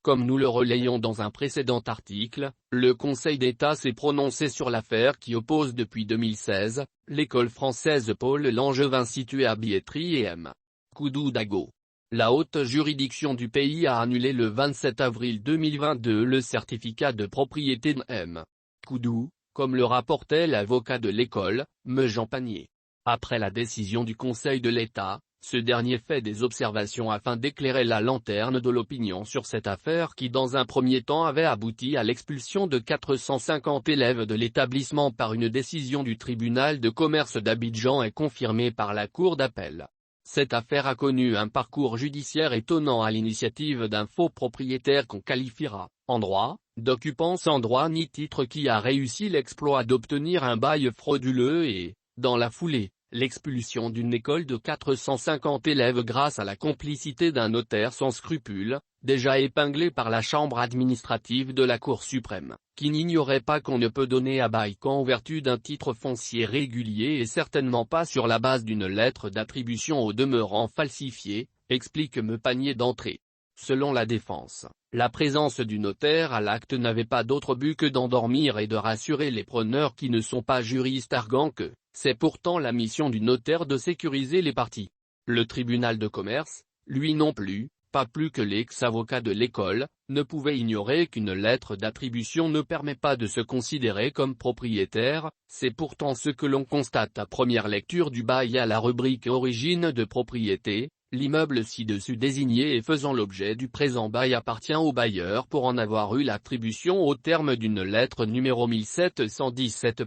Comme nous le relayons dans un précédent article, le Conseil d'État s'est prononcé sur l'affaire qui oppose depuis 2016, l'école française Paul Langevin située à Biétry et M. Koudou-Dago. La haute juridiction du pays a annulé le 27 avril 2022 le certificat de propriété de M. Koudou, comme le rapportait l'avocat de l'école, M. Jean Panier. Après la décision du Conseil de l'État, ce dernier fait des observations afin d'éclairer la lanterne de l'opinion sur cette affaire qui dans un premier temps avait abouti à l'expulsion de 450 élèves de l'établissement par une décision du tribunal de commerce d'Abidjan et confirmée par la cour d'appel. Cette affaire a connu un parcours judiciaire étonnant à l'initiative d'un faux propriétaire qu'on qualifiera, en droit, d'occupant sans droit ni titre qui a réussi l'exploit d'obtenir un bail frauduleux et, dans la foulée, l'expulsion d'une école de 450 élèves grâce à la complicité d'un notaire sans scrupules, déjà épinglé par la chambre administrative de la Cour suprême, qui n'ignorait pas qu'on ne peut donner à bail qu'en vertu d'un titre foncier régulier et certainement pas sur la base d'une lettre d'attribution au demeurant falsifiée, explique M. Panier d'entrée. Selon la défense, la présence du notaire à l'acte n'avait pas d'autre but que d'endormir et de rassurer les preneurs qui ne sont pas juristes arguant que c'est pourtant la mission du notaire de sécuriser les parties. Le tribunal de commerce, lui non plus, pas plus que l'ex-avocat de l'école, ne pouvait ignorer qu'une lettre d'attribution ne permet pas de se considérer comme propriétaire, c'est pourtant ce que l'on constate à première lecture du bail à la rubrique origine de propriété. L'immeuble ci-dessus désigné et faisant l'objet du présent bail appartient au bailleur pour en avoir eu l'attribution au terme d'une lettre numéro 1717.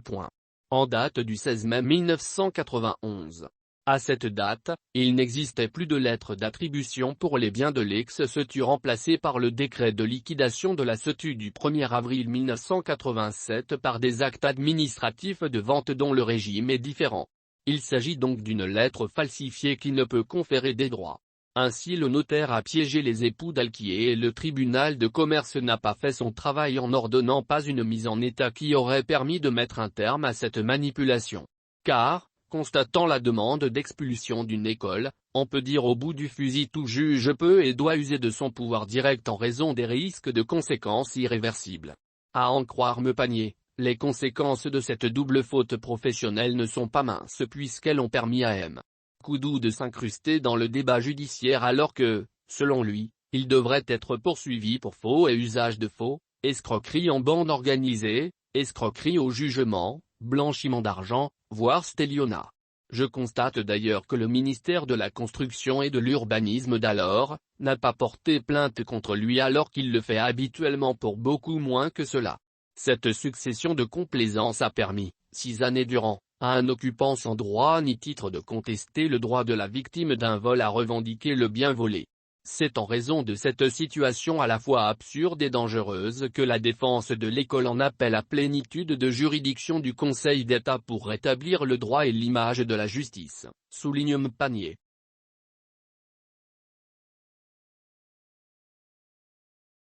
En date du 16 mai 1991. À cette date, il n'existait plus de lettre d'attribution pour les biens de l'ex-SETU remplacé par le décret de liquidation de la SETU du 1er avril 1987 par des actes administratifs de vente dont le régime est différent. Il s'agit donc d'une lettre falsifiée qui ne peut conférer des droits. Ainsi le notaire a piégé les époux d'Alquier et le tribunal de commerce n'a pas fait son travail en n'ordonnant pas une mise en état qui aurait permis de mettre un terme à cette manipulation. Car, constatant la demande d'expulsion d'une école, on peut dire au bout du fusil tout juge peut et doit user de son pouvoir direct en raison des risques de conséquences irréversibles. À en croire M. Panier. Les conséquences de cette double faute professionnelle ne sont pas minces puisqu'elles ont permis à M. Koudou de s'incruster dans le débat judiciaire alors que, selon lui, il devrait être poursuivi pour faux et usage de faux, escroquerie en bande organisée, escroquerie au jugement, blanchiment d'argent, voire stélionnat. Je constate d'ailleurs que le ministère de la Construction et de l'Urbanisme d'alors, n'a pas porté plainte contre lui alors qu'il le fait habituellement pour beaucoup moins que cela. Cette succession de complaisances a permis, 6 années durant, à un occupant sans droit ni titre de contester le droit de la victime d'un vol à revendiquer le bien volé. C'est en raison de cette situation à la fois absurde et dangereuse que la défense de l'école en appelle à plénitude de juridiction du Conseil d'État pour rétablir le droit et l'image de la justice, souligne M. Panier.